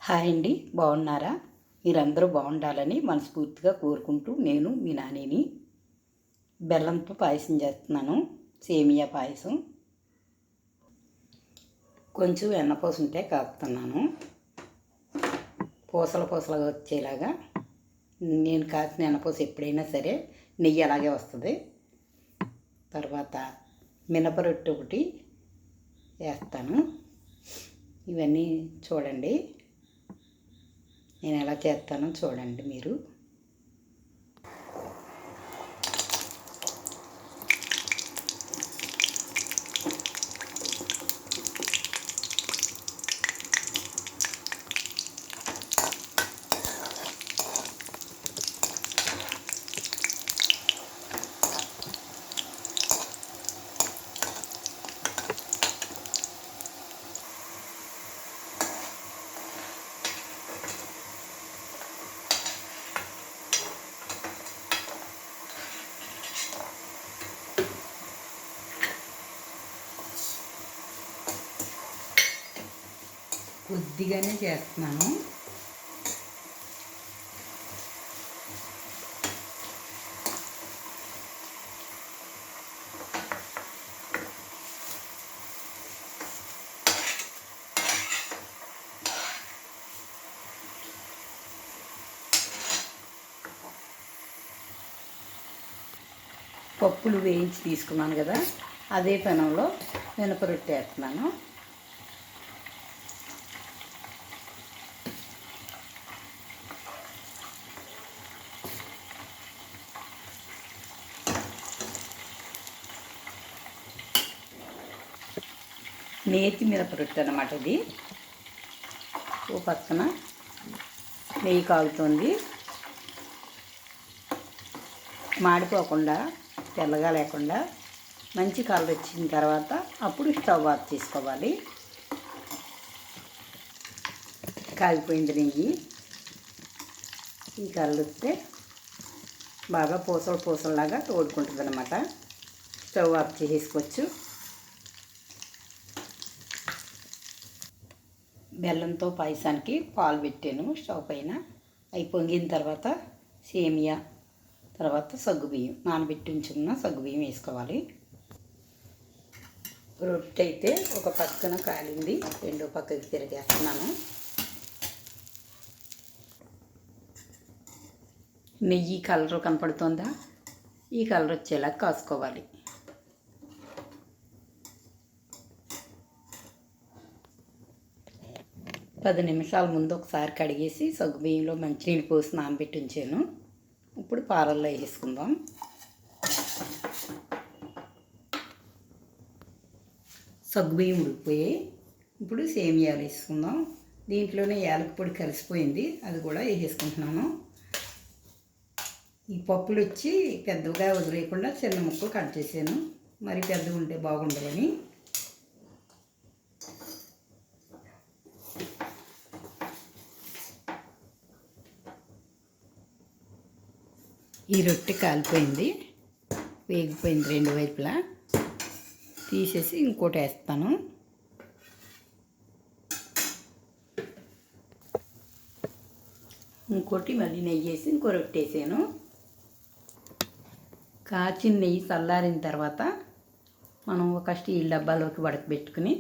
Hi అండి, బాగున్నారా? మీరందరూ బాగుండాలని మనస్ఫూర్తిగా కోరుకుంటూ నేను మీ నానిని బెల్లంతో పాయసం చేస్తున్నాను. సేమియా పాయసం. కొంచెం వెన్నపూస ఉంటే కాపుతున్నాను. పూసలుగా వచ్చేలాగా. నేను కాసిన వెన్నపూస ఎప్పుడైనా సరే నెయ్యి అలాగే వస్తుంది. తర్వాత మినపరొట్టు ఒకటి వేస్తాను. ఇవన్నీ చూడండి, నేను ఎలా చేస్తానో చూడండి మీరు. కొద్దిగానే చేస్తున్నాను. పప్పులు వేయించి తీసుకున్నాను కదా, అదే పెనంలో మినపరొట్టె వేస్తున్నాను. నేతి మినపరొట్టె అన్నమాట ఇది. ఓ పక్కన నెయ్యి కాగుతుంది. మాడిపోకుండా తెల్లగా లేకుండా మంచి కలర్ వచ్చిన తర్వాత అప్పుడు స్టవ్ ఆఫ్ చేసుకోవాలి. కాగిపోయింది నెయ్యి. ఈ కలర్ వస్తే బాగా పూసలలాగా తోడుకుంటుంది అన్నమాట. స్టవ్ ఆఫ్ చేసేసుకోవచ్చు. బెల్లంతో పాయసానికి పాలు పెట్టాను స్టవ్ పైన. అవి పొంగిన తర్వాత సేమియా, తర్వాత సగ్గుబియ్యం, నానబెట్టి ఉంచుకున్న సగ్గుబియ్యం వేసుకోవాలి. రొట్టె అయితే ఒక పక్కన కాలింది, రెండో పక్కకి తిరిగేస్తున్నాను. నెయ్యి కలర్ కనపడుతుందా? ఈ కలర్ వచ్చేలా కాసుకోవాలి. పది నిమిషాల ముందు ఒకసారి కడిగేసి సగ్గుబియ్యంలో మంచినీళ్ళు పోసి నానబెట్టి ఉంచాను. ఇప్పుడు పాలల్లో వేసుకుందాం. సగ్గుబియ్యం ఉడికిపోయి ఇప్పుడు సేమియాలు వేసుకుందాం. దీంట్లోనే యాలక పొడి కలిసిపోయింది, అది కూడా వేసేసుకుంటున్నాను. ఈ పప్పులు వచ్చి పెద్దగా వదిలేయకుండా చిన్న ముక్కలు కట్ చేసాను, మరి పెద్దగా ఉంటే బాగుండదని. ఈ రొట్టె కాలిపోయింది, వేగిపోయింది రెండు వైపులా. తీసేసి ఇంకోటి వేస్తాను. ఇంకోటి మళ్ళీ నెయ్యి వేసి ఇంకో రొట్టె వేసాను. కాచిన నెయ్యి చల్లారిన తర్వాత మనం ఒక స్టీల్ డబ్బాలోకి వడకబెట్టుకుని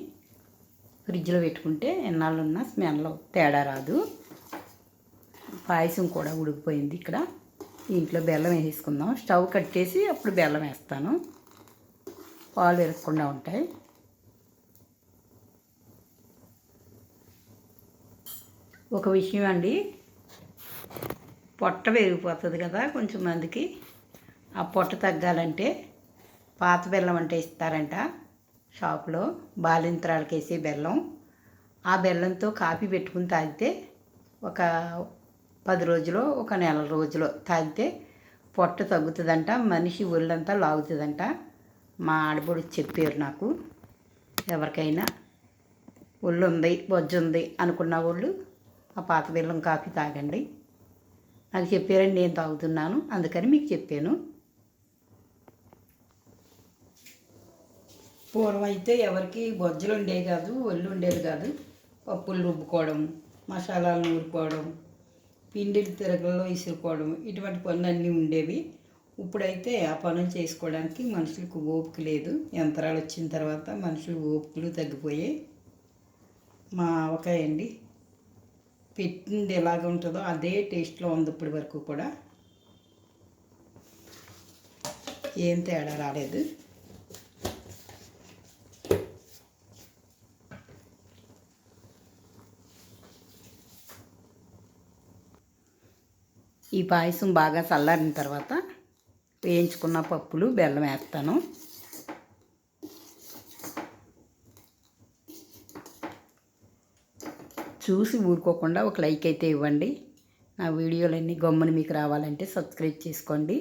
ఫ్రిడ్జ్లో పెట్టుకుంటే ఎన్నాళ్ళున్నా స్మెల్ తేడా రాదు. పాయసం కూడా ఉడికిపోయింది. ఇక్కడ దీంట్లో బెల్లం వేసేసుకుందాం. స్టవ్ కట్టేసి అప్పుడు బెల్లం వేస్తాను, పాలు విరగకుండా ఉంటాయి. ఒక విషయం అండి, పొట్ట పెరిగిపోతుంది కదా కొంచెం మందికి. ఆ పొట్ట తగ్గాలంటే పాత బెల్లం అంటే ఇస్తారంట షాపులో, బాలింతరాలకి వేసే బెల్లం. ఆ బెల్లంతో కాఫీ పెట్టుకుని తాగితే ఒక 10 రోజులు, ఒక నెల రోజులు తాగితే పొట్ట తగ్గుతుందంట, మనిషి ఒళ్ళంతా లాగుతుందంట. మా ఆడబడి చెప్పారు నాకు. ఎవరికైనా ఒళ్ళు ఉంది, బొజ్జు ఉంది అనుకున్న వాళ్ళు ఆ పాత బెల్లం కాఫీ తాగండి. నాకు చెప్పారని నేను తాగుతున్నాను, అందుకని మీకు చెప్పాను. పూర్వం అయితే ఎవరికి బొజ్జులు ఉండేవి కాదు, ఒళ్ళు ఉండేది కాదు. పప్పులు రుబ్బుకోవడం, మసాలాలు నూరుకోవడం, పిండిలు తిరగల్లో ఇసురుకోవడం, ఇటువంటి పనులన్నీ ఉండేవి. ఇప్పుడైతే ఆ పనులు చేసుకోవడానికి మనుషులకు ఓపిక లేదు. యంత్రాలు వచ్చిన తర్వాత మనుషులు ఓపికలు తగ్గిపోయాయి. మా ఆవకాయ అండి పెట్టింది ఎలాగ ఉంటుందో అదే టేస్ట్లో ఉంది ఇప్పటి వరకు కూడా, ఏం తేడా రాలేదు. ఈ పాయసం బాగా చల్లారిన తర్వాత వేయించుకున్న పప్పులు, బెల్లం వేస్తాను. చూసి ఊరుకోకుండా ఒక లైక్ అయితే ఇవ్వండి. నా వీడియోలన్నీ గమ్మున మీకు రావాలంటే సబ్స్క్రైబ్ చేసుకోండి.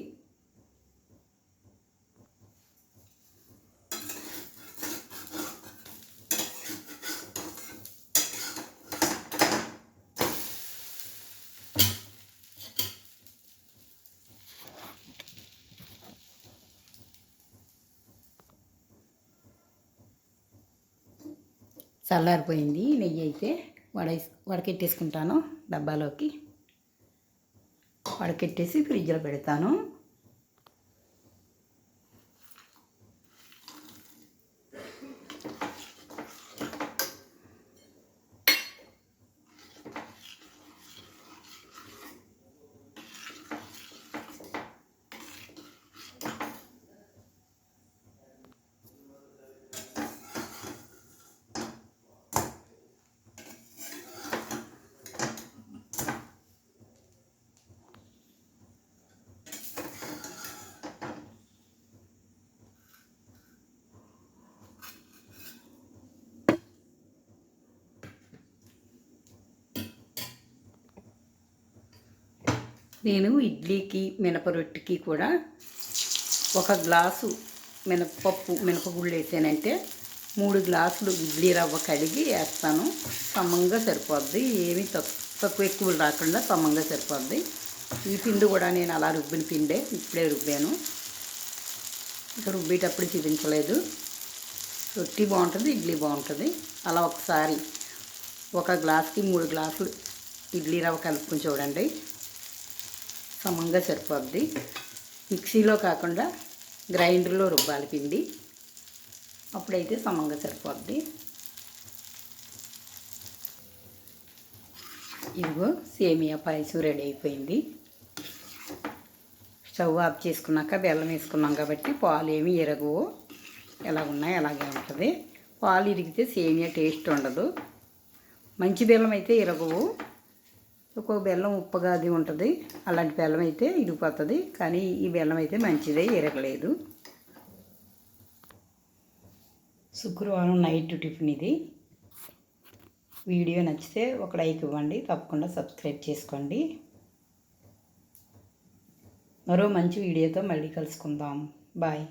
చల్లారిపోయింది నెయ్యి అయితే వడకెట్టేసుకుంటాను. డబ్బాలోకి వడకెట్టేసి ఫ్రిడ్జ్లో పెడతాను. నేను ఇడ్లీకి, మినపరొట్టికి కూడా 1 గ్లాసు మినపగుళ్ళు వేసానంటే 3 గ్లాసులు ఇడ్లీ రవ్వ కడిగి వేస్తాను. సమంగా సరిపోద్ది. ఏమీ తక్కువ ఎక్కువ రాకుండా సమంగా సరిపోద్ది. ఈ పిండి కూడా నేను అలా రుబ్బిన పిండే, ఇప్పుడే రుబ్బాను. ఇంకా రుబ్బేటప్పుడు చూపించలేదు. రొట్టి బాగుంటుంది, ఇడ్లీ బాగుంటుంది. అలా ఒకసారి 1 గ్లాస్కి 3 గ్లాసులు ఇడ్లీ రవ్వ కలుపుకొని చూడండి, సమంగా సరిపోద్ది. మిక్సీలో కాకుండా గ్రైండర్లో రుబ్బాలి పిండి, అప్పుడైతే సమంగా సరిపోద్ది. ఇదిగో సేమియా పాయసం రెడీ అయిపోయింది. స్టవ్ ఆఫ్ చేసుకున్నాక బెల్లం వేసుకున్నాం కాబట్టి పాలు ఏమి ఇరగవు, ఎలా ఉన్నాయి అలాగే ఉంటుంది. పాలు ఇరిగితే సేమియా టేస్ట్ ఉండదు. మంచి బెల్లం అయితే ఇరగవు. ఒక్కో బెల్లం ఉప్పుగా అది ఉంటుంది, అలాంటి బెల్లం అయితే ఇరిగిపోతుంది. కానీ ఈ బెల్లం అయితే మంచిదే, ఇరగలేదు. శుక్రవారం నైట్ టిఫిన్ ఇది. వీడియో నచ్చితే ఒక లైక్ ఇవ్వండి, తప్పకుండా సబ్స్క్రైబ్ చేసుకోండి. మరో మంచి వీడియోతో మళ్ళీ కలుసుకుందాం. బాయ్.